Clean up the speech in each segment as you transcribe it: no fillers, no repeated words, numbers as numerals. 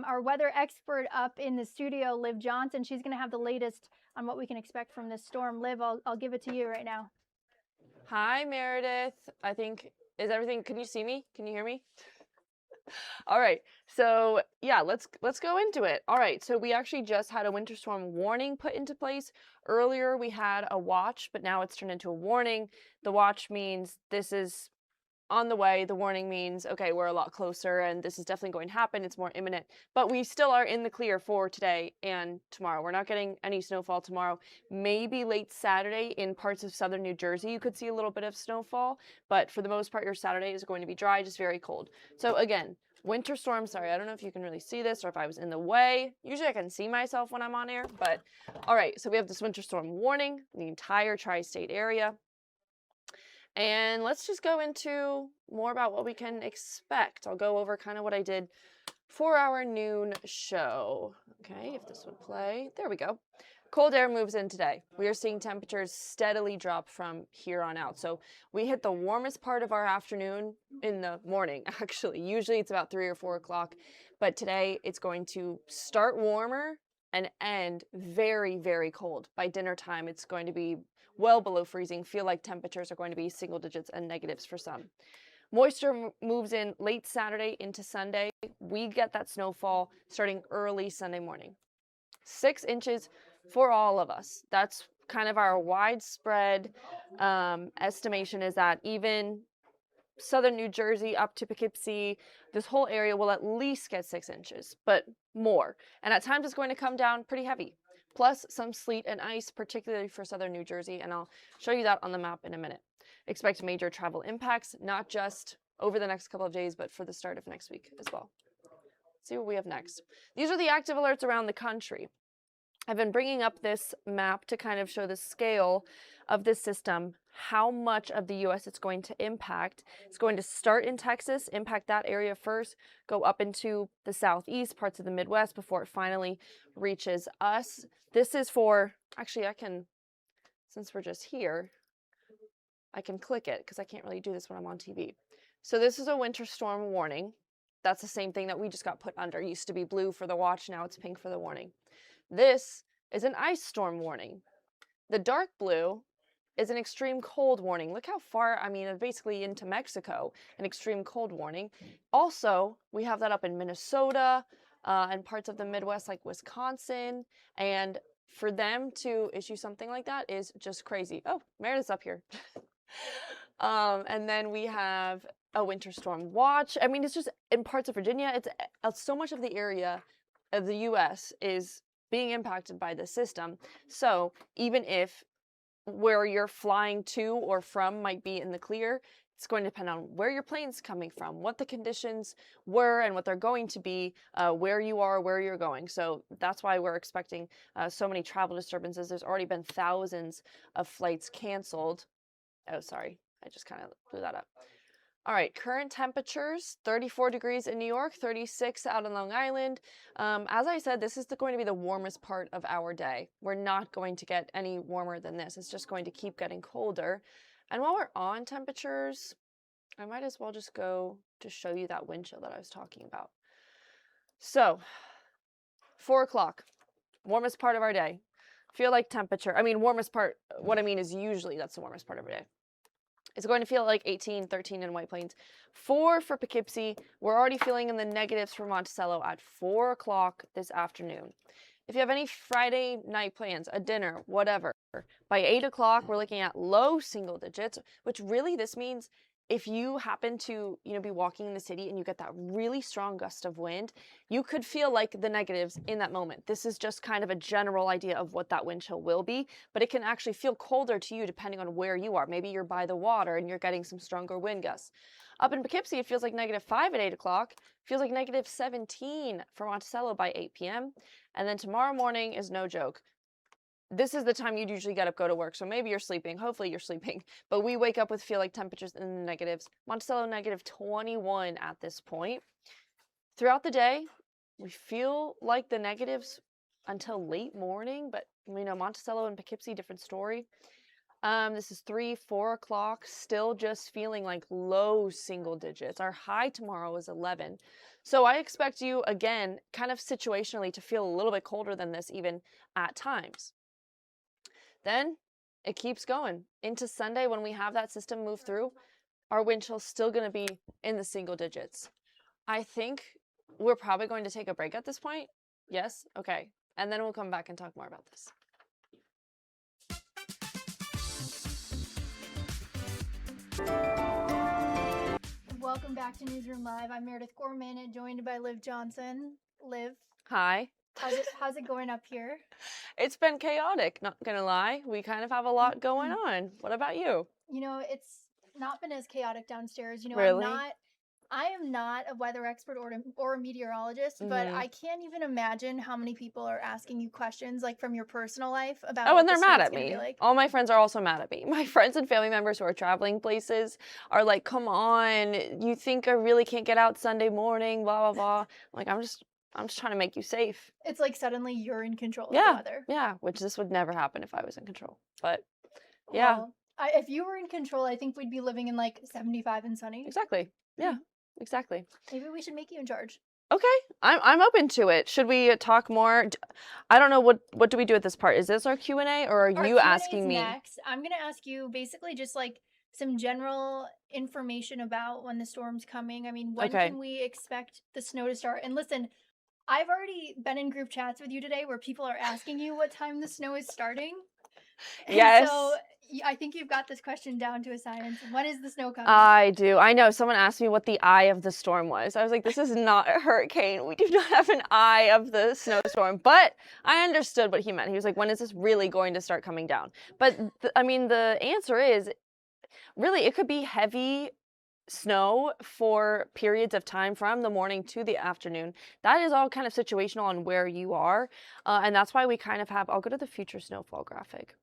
our weather expert up in the studio, Liv Johnson. She's going to have the latest on what we can expect from this storm. Liv, I'll give it to you right now. Hi, Meredith. Is everything, can you see me? Can you hear me? All right, so yeah, let's go into it. All right, so we actually just had a winter storm warning put into place. Earlier we had a watch, but now it's turned into a warning. The watch means this is on the way. The warning means, okay, we're a lot closer and this is definitely going to happen. It's more imminent, but we still are in the clear for today and tomorrow. We're not getting any snowfall tomorrow. Maybe late Saturday in parts of southern New Jersey, you could see a little bit of snowfall, but for the most part, your Saturday is going to be dry, just very cold. So again, winter storm, sorry, I don't know if you can really see this or if I was in the way. Usually I can see myself when I'm on air, but all right, so we have this winter storm warning, the entire tri-state area. And let's just go into more about what we can expect. I'll go over kind of what I did for our noon show. Okay, if this would play. There we go. Cold air moves in today. We are seeing temperatures steadily drop from here on out. So we hit the warmest part of our afternoon in the morning, actually. Usually it's about 3 or 4 o'clock, but today it's going to start warmer and end very, very cold. By dinner time, it's going to be well below freezing. Feel like temperatures are going to be single digits and negatives for some. Moisture moves in late Saturday into Sunday. We get that snowfall starting early Sunday morning. 6 inches for all of us. That's kind of our widespread estimation, is that even southern New Jersey up to Poughkeepsie, this whole area will at least get 6 inches, but more. And at times it's going to come down pretty heavy. Plus some sleet and ice, particularly for southern New Jersey, and I'll show you that on the map in a minute. Expect major travel impacts, not just over the next couple of days, but for the start of next week as well. Let's see what we have next. These are the active alerts around the country. I've been bringing up this map to kind of show the scale of this system, how much of the U.S. it's going to impact. It's going to start in Texas, impact that area first, go up into the southeast, parts of the Midwest before it finally reaches us. This is for, actually I can, since we're just here, I can click it because I can't really do this when I'm on TV. So this is a winter storm warning. That's the same thing that we just got put under. It used to be blue for the watch, now it's pink for the warning. This is an ice storm warning. The dark blue is an extreme cold warning. Look how far, I mean, basically into Mexico, an extreme cold warning. Also, we have that up in Minnesota and parts of the Midwest like Wisconsin. And for them to issue something like that is just crazy. Oh, Meredith's up here. And then we have a winter storm watch. I mean, it's just in parts of Virginia, it's so much of the area of the U.S. is being impacted by the system. So even if where you're flying to or from might be in the clear, it's going to depend on where your plane's coming from, what the conditions were and what they're going to be, where you are, where you're going. So that's why we're expecting so many travel disturbances. There's already been thousands of flights canceled. Oh, sorry, I just kind of blew that up. All right, current temperatures, 34 degrees in New York, 36 out on Long Island. As I said, this is going to be the warmest part of our day. We're not going to get any warmer than this. It's just going to keep getting colder. And while we're on temperatures, I might as well just go to show you that wind chill that I was talking about. So, 4 o'clock, warmest part of our day. Feel like temperature, I mean, warmest part, what I mean is usually that's the warmest part of our day. It's going to feel like 18, 13 in White Plains. 4 for Poughkeepsie. We're already feeling in the negatives for Monticello at 4 o'clock this afternoon. If you have any Friday night plans, a dinner, whatever, by 8 o'clock, we're looking at low single digits, which really this means if you happen to, be walking in the city and you get that really strong gust of wind, you could feel like the negatives in that moment. This is just kind of a general idea of what that wind chill will be, but it can actually feel colder to you depending on where you are. Maybe you're by the water and you're getting some stronger wind gusts. Up in Poughkeepsie, it feels like -5 at 8 o'clock. Feels like -17 for Monticello by 8 p.m. And then tomorrow morning is no joke. This is the time you'd usually get up, go to work. So maybe you're sleeping. Hopefully you're sleeping. But we wake up with feel like temperatures in the negatives. Monticello -21 at this point. Throughout the day, we feel like the negatives until late morning. But Monticello and Poughkeepsie, different story. This is 3, 4 o'clock, still just feeling like low single digits. Our high tomorrow is 11. So I expect you, again, kind of situationally to feel a little bit colder than this even at times. Then it keeps going into Sunday when we have that system move through. Our wind chill's still going to be in the single digits. I think we're probably going to take a break at this point. Yes? Okay. And then we'll come back and talk more about this. Welcome back to Newsroom Live. I'm Meredith Gorman, and joined by Liv Johnson. Liv, Hi. how's it going up here? It's been chaotic, not gonna lie. We kind of have a lot going on. What about you? You know, it's not been as chaotic downstairs. You know, Really? I am not a weather expert or a meteorologist, but I can't even imagine how many people are asking you questions like from your personal life about Oh, what and they're the mad state's at gonna be me. like. All my friends are also mad at me. My friends and family members who are traveling places are like, come on, you think I really can't get out Sunday morning, blah, blah, blah. Like, I'm just trying to make you safe. It's like suddenly you're in control of the Yeah, weather. yeah, which this would never happen if I was in control. But yeah, Well, if you were in control, I think we'd be living in like 75 and sunny. exactly. Yeah, exactly. Maybe we should make you in charge. Okay, I'm open to it. Should we talk more? I don't know, what do we do at this part? Is this our Q&A or are Our you Q&A asking is me? next. I'm going to ask you basically just like some general information about when the storm's coming. I mean, when Okay. can we expect the snow to start? And listen, I've already been in group chats with you today where people are asking you what time the snow is starting. And Yes. so I think you've got this question down to a science. When is the snow coming? I do. I know. Someone asked me what the eye of the storm was. I was like, this is not a hurricane. We do not have an eye of the snowstorm. But I understood what he meant. He was like, when is this really going to start coming down? But I mean, the answer is really it could be heavy snow for periods of time from the morning to the afternoon. That is all kind of situational on where you are. And that's why we kind of have, I'll go to the future snowfall graphic.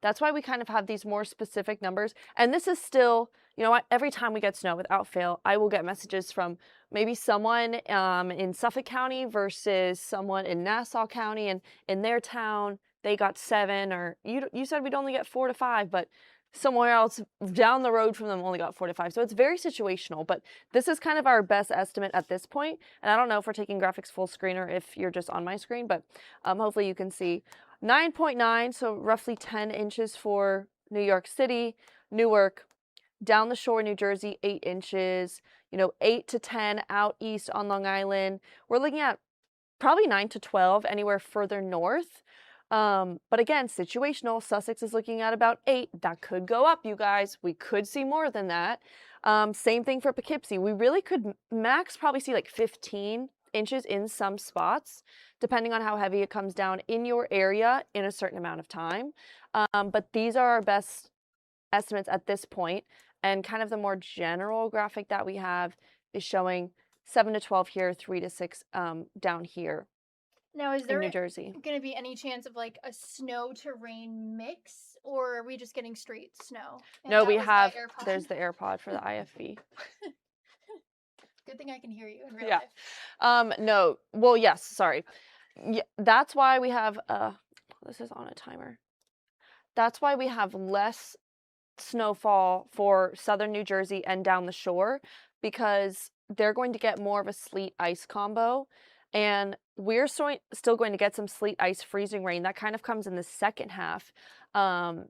That's why we kind of have these more specific numbers. And this is still, you know what, every time we get snow without fail, I will get messages from maybe someone in Suffolk County versus someone in Nassau County, and in their town, they got 7, or you said we'd only get 4 to 5, but somewhere else down the road from them only got 4 to 5. So it's very situational, but this is kind of our best estimate at this point. And I don't know if we're taking graphics full screen or if you're just on my screen, but hopefully you can see 9.9, so roughly 10 inches for New York City, Newark, down the shore, New Jersey, 8 inches, 8 to 10 out east on Long Island. We're looking at probably 9 to 12 anywhere further north. But again, situational. Sussex is looking at about 8. That could go up, you guys. We could see more than that. Same thing for Poughkeepsie. We really could max probably see like 15 inches in some spots, depending on how heavy it comes down in your area in a certain amount of time. But these are our best estimates at this point. And kind of the more general graphic that we have is showing 7 to 12 here, 3 to 6 down here. Now, is there in New Jersey. going to be any chance of like a snow to rain mix, or are we just getting straight snow? And No, that we was the have, AirPod? there's the AirPod for the IFB. Good thing I can hear you in real Yeah. life. No, well, yes, sorry. Yeah, that's why we have, this is on a timer. That's why we have less snowfall for southern New Jersey and down the shore, because they're going to get more of a sleet ice combo. And we're still going to get some sleet, ice, freezing rain. That kind of comes in the second half. And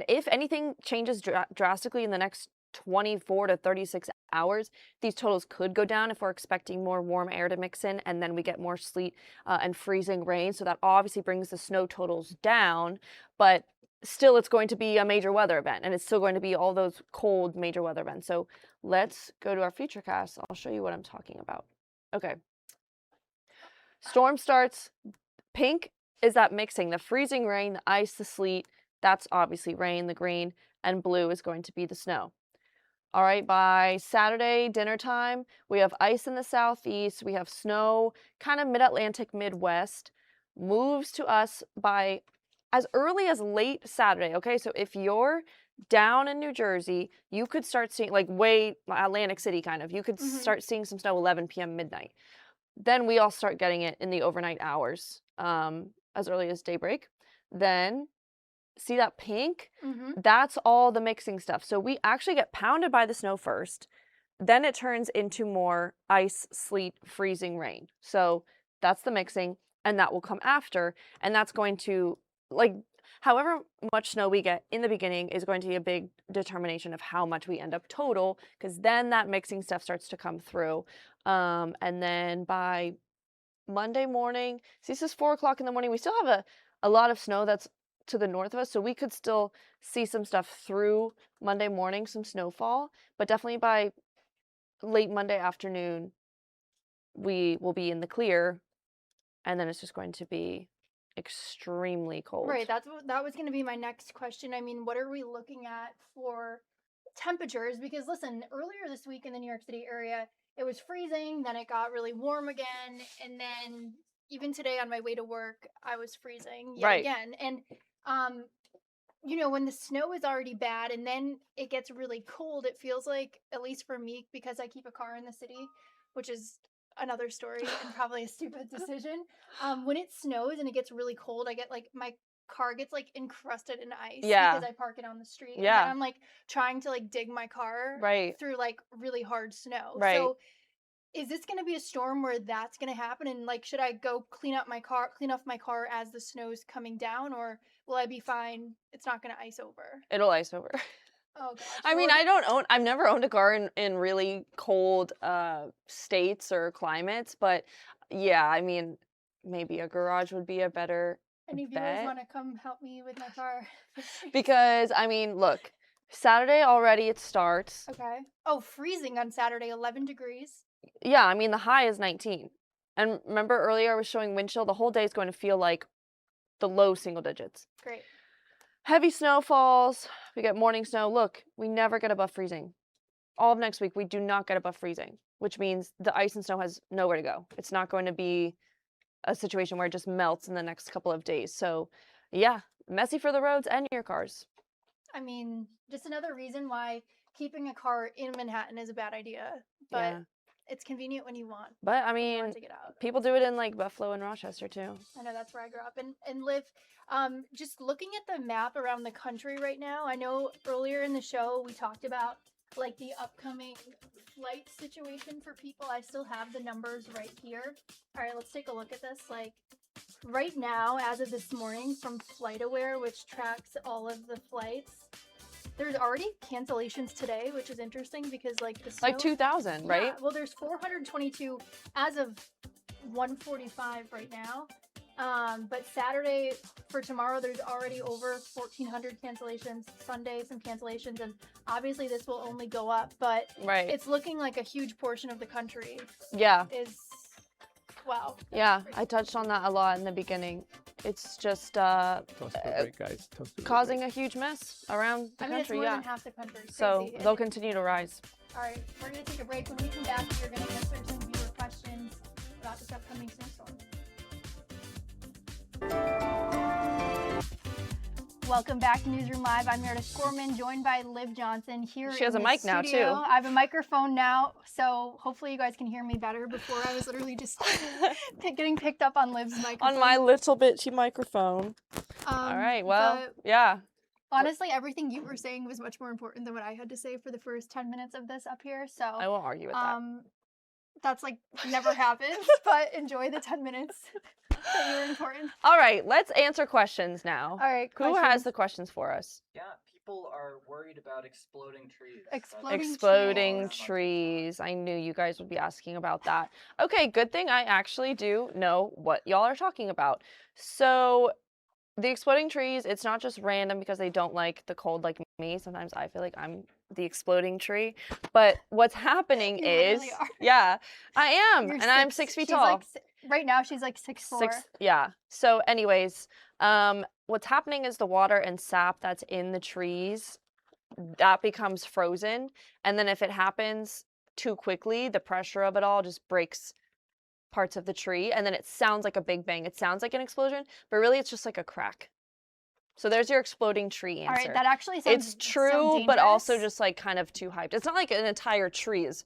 if anything changes drastically in the next 24 to 36 hours, these totals could go down if we're expecting more warm air to mix in, and then we get more sleet and freezing rain. So that obviously brings the snow totals down, but still it's going to be a major weather event, and it's still going to be all those cold major weather events. So let's go to our futurecast. I'll show you what I'm talking about. Okay. Storm starts. Pink is that mixing, the freezing rain, the ice, the sleet. That's obviously rain, the green, and blue is going to be the snow. All right, by Saturday dinner time, we have ice in the southeast. We have snow kind of mid-Atlantic, Midwest. Moves to us by as early as late Saturday, okay? So if you're down in New Jersey, you could start seeing, like way Atlantic City kind of, you could start seeing some snow 11 p.m. midnight. Then we all start getting it in the overnight hours, as early as daybreak. Then see that pink? Mm-hmm. That's all the mixing stuff. So we actually get pounded by the snow first. Then it turns into more ice, sleet, freezing rain. So that's the mixing, and that will come after. And that's going to, like, however much snow we get in the beginning is going to be a big determination of how much we end up total, because then that mixing stuff starts to come through. And then by Monday morning, see, this is 4 o'clock in the morning. We still have a lot of snow that's to the north of us, so we could still see some stuff through Monday morning, some snowfall. But definitely by late Monday afternoon, we will be in the clear, and then it's just going to be extremely cold. Right, that was going to be my next question. I mean, what are we looking at for temperatures? Because listen, earlier this week in the New York City area, it was freezing, then it got really warm again, and then even today on my way to work, I was freezing yet again. And you know, when the snow is already bad and then it gets really cold, it feels like, at least for me, because I keep a car in the city, which is another story and probably a stupid decision. When it snows and it gets really cold, I get like my car gets like encrusted in ice because I park it on the street. Yeah. And I'm like trying to like dig my car through like really hard snow. Right. So is this going to be a storm where that's going to happen? And like, should I go clean off my car as the snow's coming down, or will I be fine? It's not going to ice over. It'll ice over. Oh gosh. I mean, I've never owned a car in really cold states or climates, but yeah, I mean, maybe a garage would be a better Any viewers want to come help me with my car? Because, I mean, look, Saturday already it starts. Okay. Oh, freezing on Saturday, 11 degrees. Yeah, I mean, the high is 19. And remember earlier I was showing wind chill? The whole day is going to feel like the low single digits. Great. Heavy snowfalls. We get morning snow. Look, we never get above freezing. All of next week, we do not get above freezing, which means the ice and snow has nowhere to go. It's not going to be a situation where it just melts in the next couple of days. So, yeah, messy for the roads and your cars. I mean, just another reason why keeping a car in Manhattan is a bad idea. But Yeah. it's convenient when you want. But, I mean, to get out. People do it in, like, Buffalo and Rochester, too. I know, that's where I grew up and live. Just looking at the map around the country right now, I know earlier in the show we talked about, like, the upcoming flight situation for people. I still have the numbers right here. All right, let's take a look at this. Like, right now, as of this morning, from FlightAware, which tracks all of the flights, there's already cancellations today, which is interesting because, like, the snow, like 2,000, right? Yeah, well, there's 422 as of 1:45 right now. But Saturday for tomorrow, there's already over 1,400 cancellations. Sunday, some cancellations, and obviously this will only go up. But it's looking like a huge portion of the country. Is wow. Yeah, I touched on that a lot in the beginning. It's just causing a huge mess around the country. It's more than half the country. It's so crazy. They'll continue to rise. All right, we're gonna take a break. When we come back, we're gonna answer some viewer questions about this upcoming snowstorm. Welcome back to Newsroom Live. I'm Meredith Gorman, joined by Liv Johnson here. She has a mic now, too. I have a microphone now, so hopefully you guys can hear me better. Before I was literally just getting picked up on Liv's microphone. On my little bitchy microphone. All right, well, yeah. Honestly, everything you were saying was much more important than what I had to say for the first 10 minutes of this up here, so. I won't argue with that. That's like never happens, but enjoy the 10 minutes that you were important. All right, let's answer questions now. All right, Who has the questions for us? Yeah, people are worried about exploding trees. Exploding trees. I knew you guys would be asking about that. Okay, good thing I actually do know what y'all are talking about. So, the exploding trees, it's not just random because they don't like the cold like me. Sometimes I feel like I'm the exploding tree. But what's happening is, yeah, I am. And I'm 6 feet tall. Like, right now, she's like 6'4". Yeah. So anyways, what's happening is the water and sap that's in the trees, that becomes frozen. And then if it happens too quickly, the pressure of it all just breaks parts of the tree. And then it sounds like a big bang. It sounds like an explosion, but really it's just like a crack. So there's your exploding tree answer. All right, that actually sounds It's true, but also just like kind of too hyped. It's not like an entire tree is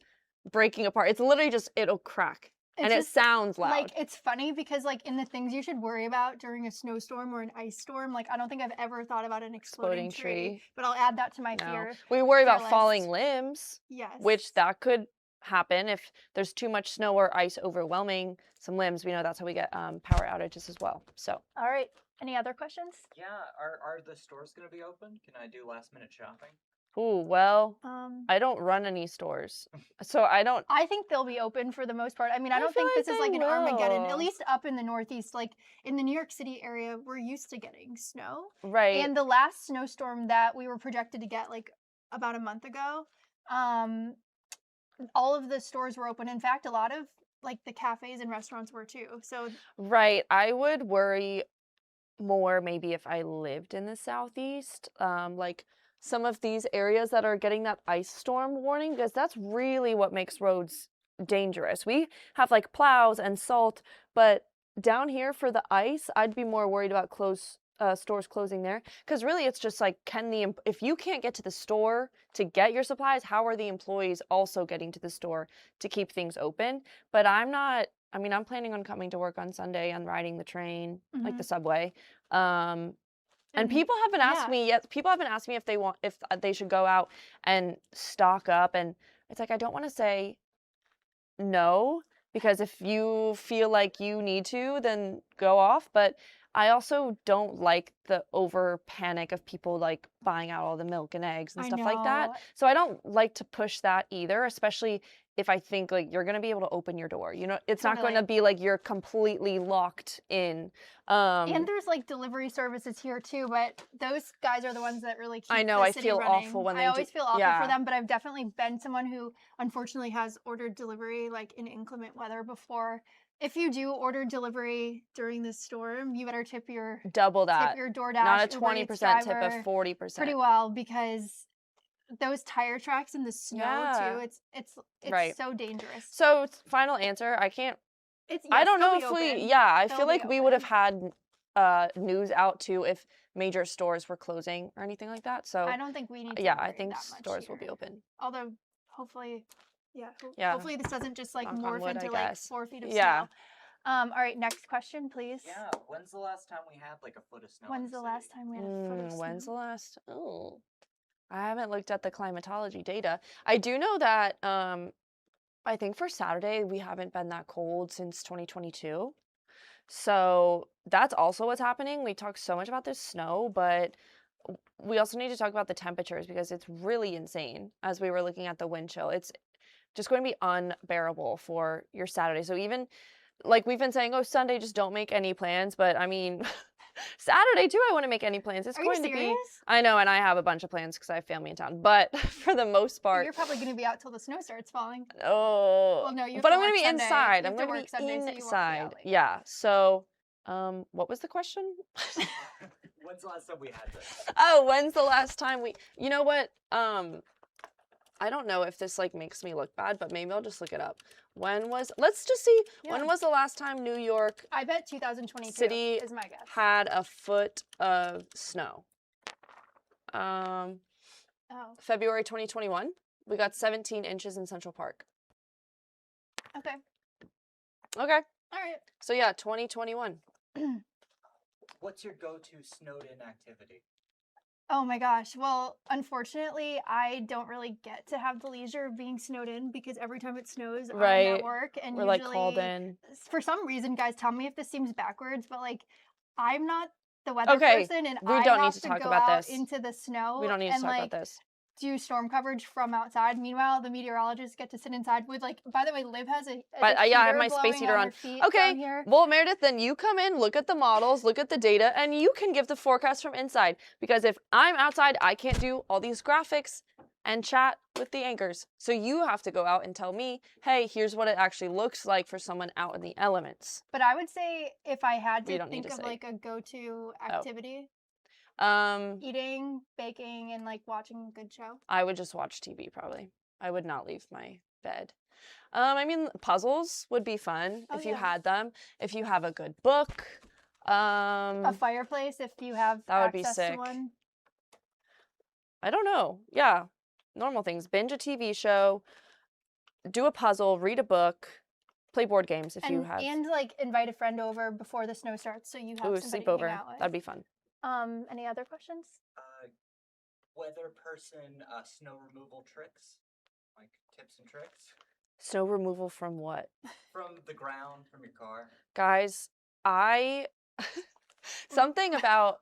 breaking apart. It's literally just, it'll crack. and it just, sounds loud. like, it's funny because, like, in the things you should worry about during a snowstorm or an ice storm, like, I don't think I've ever thought about an exploding tree. But I'll add that to my No. fear. We worry about list. falling limbs, Yes. which that could happen if there's too much snow or ice overwhelming some limbs. We know that's how we get power outages as well. So All right. Any other questions? Yeah, are the stores gonna be open? Can I do last minute shopping? ooh, well, Um, I don't run any stores, so I don't. I think they'll be open for the most part. I mean, I I don't feel think like this is they like an Armageddon. At will. least up in the Northeast, like in the New York City area, we're used to getting snow. Right. And the last snowstorm that we were projected to get like about a month ago, all of the stores were open. In fact, a lot of like the cafes and restaurants were too. So Right. I would worry more maybe if I lived in the southeast, like some of these areas that are getting that ice storm warning, because that's really what makes roads dangerous. We have like plows and salt, but down here for the ice, I'd be more worried about stores closing there, because really it's just like, if you can't get to the store to get your supplies, how are the employees also getting to the store to keep things open? But I'm planning on coming to work on Sunday and riding the train, like the subway. And people haven't asked me yet. People haven't asked me if they should go out and stock up. And it's like, I don't want to say no, because if you feel like you need to, then go off. But I also don't like the over panic of people like buying out all the milk and eggs and I stuff like that. know. So I don't like to push that either, especially if I think like you're going to be able to open your door. You know, it's not going to Totally. be like you're completely locked in. And there's like delivery services here too, but those guys are the ones that really keep I know, the I city feel running. awful when they I always do. feel awful Yeah. for them, but I've definitely been someone who unfortunately has ordered delivery like in inclement weather before. If you do order delivery during this storm, you better tip your Double that. DoorDash, Not a Uber Eats 20% tip, a driver 40%. pretty well, because those tire tracks in the snow Yeah. too, it's Right. so dangerous. So final answer, I can't. It's I yes, don't know they'll if be we. open. Yeah, I They'll feel be like we would have open. had news out too if major stores were closing or anything like that. So I don't think we need to yeah, I worry think that much stores will here. be open. Although, hopefully, Yeah. hopefully this doesn't just like Knock on morph wood, into I like guess. 4 feet of Yeah. snow. All right, next question, please. Yeah, when's the last time we had like a foot of snow? in When's the last city? time we had a foot of When's the snow? last? Oh, I haven't looked at the climatology data. I do know that I think for Saturday we haven't been that cold since 2022. So that's also what's happening. We talk so much about this snow, but we also need to talk about the temperatures because it's really insane. As we were looking at the wind chill, it's just going to be unbearable for your Saturday. So even like we've been saying, oh, Sunday, just don't make any plans. But I mean, Saturday too, I want to make any plans. It's Are going you to be. serious? I know, and I have a bunch of plans because I have family in town. But for the most part, You're probably going to be out till the snow starts falling. oh, Well, no, you have but to I'm going work to be Sunday. inside. You I'm have to going work to be Sunday, so you won't be inside. out late. Yeah. So, what was the question? When's the last time we had this? Oh, when's the last time we? You know what? I don't know if this like makes me look bad, but maybe I'll just look it up. Let's just see. Yeah. When was the last time New York I bet 2022 City is my guess. had a foot of snow? Oh. February 2021. We got 17 inches in Central Park. Okay. Okay. All right. So yeah, 2021. What's your go-to snowed-in activity? Oh my gosh. Well, unfortunately, I don't really get to have the leisure of being snowed in because every time it snows, I'm Right. at work, and We're like called in. for some reason, guys, tell me if this seems backwards, but like I'm not the weather Okay, person, and we I don't need have to to talk go about out this. into the snow We don't need to and talk like about this. do storm coverage from outside. Meanwhile, the meteorologists get to sit inside with like. By the way, Liv has a But yeah, I have heater my space blowing heater on. her feet Okay, down here. well, Meredith, then you come in, look at the models, look at the data, and you can give the forecast from inside. Because if I'm outside, I can't do all these graphics and chat with the anchors. So you have to go out and tell me, hey, here's what it actually looks like for someone out in the elements. But I would say if I had We to don't need think to of say. like a go-to activity, eating, baking, and like watching a good show. I would just watch TV probably. I would not leave my bed. I mean, puzzles would be fun Oh, if you yeah. had them. If you have a good book. A fireplace if you have that would be access sick. to one. I don't know. Yeah. Normal things. Binge a TV show, do a puzzle, read a book, play board games if you have. And like invite a friend over before the snow starts, so you have somebody to sleepover. hang out with. That'd be fun. Any other questions? Weather person, snow removal tricks, like tips and tricks Snow removal from what? from the ground, from your car. Guys, something about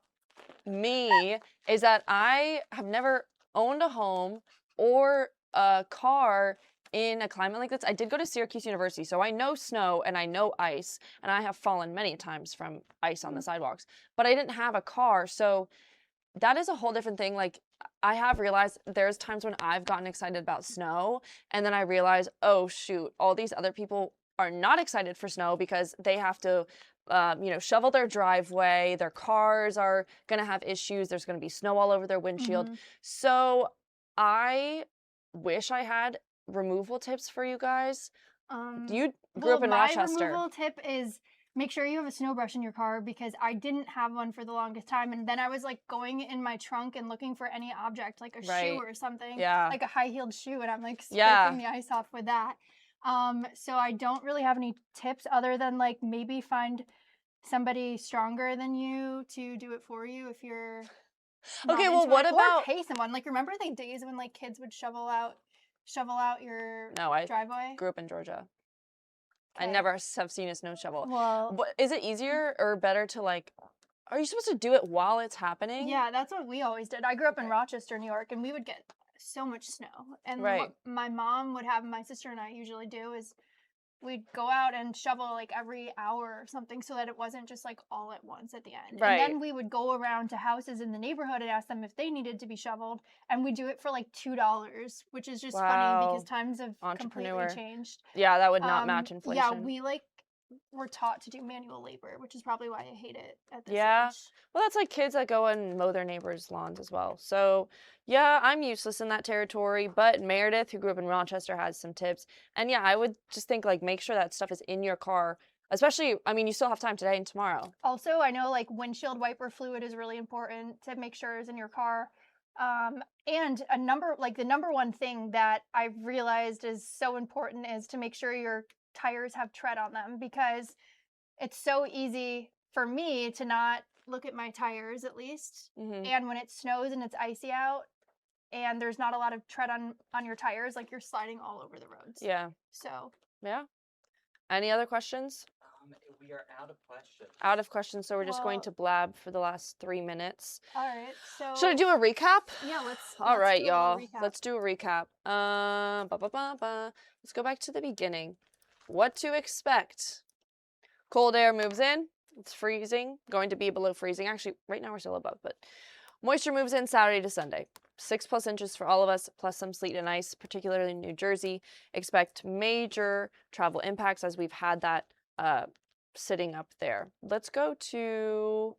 me is that I have never owned a home or a car in a climate like this. I did go to Syracuse University, so I know snow and I know ice, and I have fallen many times from ice on the sidewalks, but I didn't have a car, so that is a whole different thing. Like, I have realized there's times when I've gotten excited about snow, and then I realize, oh shoot, all these other people are not excited for snow because they have to shovel their driveway. Their cars are going to have issues. There's going to be snow all over their windshield. Mhm. So I wish I had removal tips for you guys. You grew up in Rochester. My removal tip is make sure you have a snow brush in your car, because I didn't have one for the longest time. And then I was like going in my trunk and looking for any object, like a Right. shoe or something, Yeah. like a high-heeled shoe. And I'm like Yeah. scraping the ice off with that. So I don't really have any tips other than like maybe find somebody stronger than you to do it for you if you're not Okay, well, into what it. about- or pay someone? Like, remember the days when like kids would shovel out your No, I driveway? grew up in Georgia. I Okay. never have seen a snow shovel. Well, But is it easier or better to like? Are you supposed to do it while it's happening? yeah, that's what we always did. I grew up in Rochester, New York, and we would get so much snow. And Right. what my mom would have, my sister and I usually do, is we'd go out and shovel like every hour or something, so that it wasn't just like all at once at the end. Right. And then we would go around to houses in the neighborhood and ask them if they needed to be shoveled, and we do it for like $2, which is just funny because Wow. times have completely Entrepreneur. changed. Yeah, that would not match inflation. Yeah, we like were taught to do manual labor, which is probably why I hate it at this Yeah. age. Well, that's like kids that go and mow their neighbors' lawns as well. So, yeah, I'm useless in that territory. But Meredith, who grew up in Rochester, has some tips. And yeah, I would just think like make sure that stuff is in your car. Especially, I mean, you still have time today and tomorrow. Also, I know like windshield wiper fluid is really important to make sure is in your car. And the number one thing that I've realized is so important is to make sure your tires have tread on them, because it's so easy for me to not look at my tires, at least. Mhm. And when it snows and it's icy out and there's not a lot of tread on your tires, like you're sliding all over the roads. Yeah. So Yeah. Any other questions? We are out of questions. Out of questions, so we're just going Well- to blab for the last 3 minutes. all right. So Should I do a recap? Yeah, let's All right, do a little y'all. recap. Let's do a recap. Let's go back to the beginning. What to expect? Cold air moves in. It's freezing. Going to be below freezing. Actually, right now we're still above, but moisture moves in Saturday to Sunday. 6+ inches for all of us, plus some sleet and ice, particularly in New Jersey. Expect major travel impacts as we've had that sitting up there. Let's go to,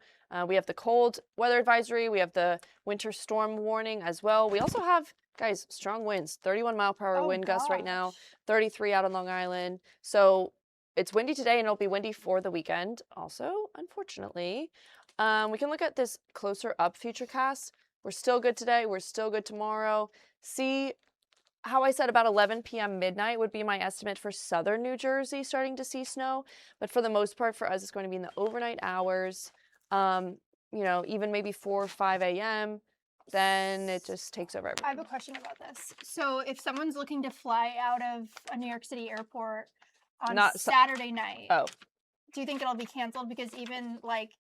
we have the cold weather advisory. We have the winter storm warning as well. We also have, guys, strong winds, 31-mile-per-hour wind gusts right now, gosh. 33 out on Long Island. So it's windy today and it'll be windy for the weekend. Also, unfortunately, we can look at this closer up futurecast. We're still good today. We're still good tomorrow. See how I said about 11 p.m. midnight would be my estimate for southern New Jersey starting to see snow. But for the most part, for us, it's going to be in the overnight hours, even maybe 4 or 5 a.m. Then it just takes over everything. I have a question about this. So if someone's looking to fly out of a New York City airport on Saturday night, do you think it'll be canceled? Because even like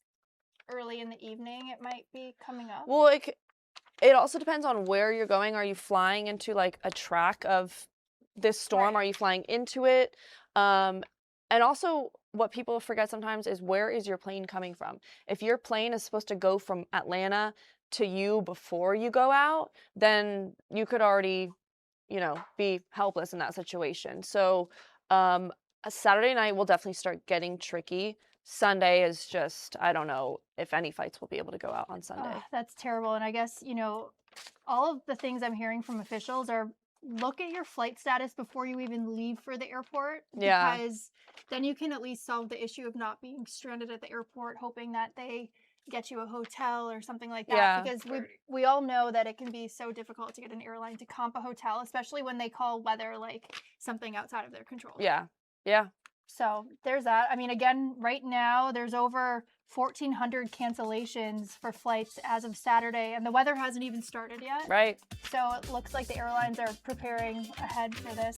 early in the evening, it might be coming up. Well, it also depends on where you're going. Are you flying into like a track of this storm? Right. Are you flying into it? And also what people forget sometimes is, where is your plane coming from? If your plane is supposed to go from Atlanta to you before you go out, then you could already, be helpless in that situation. So a Saturday night will definitely start getting tricky. Sunday is just, I don't know if any flights will be able to go out on Sunday. That's terrible. And I guess, all of the things I'm hearing from officials are look at your flight status before you even leave for the airport. Yeah. Because then you can at least solve the issue of not being stranded at the airport, hoping that they get you a hotel or something like that. Yeah. Because we all know that it can be so difficult to get an airline to comp a hotel, especially when they call weather like something outside of their control. Yeah. So there's that. I mean, again, right now there's over 1,400 cancellations for flights as of Saturday, and the weather hasn't even started yet. Right. So it looks like the airlines are preparing ahead for this.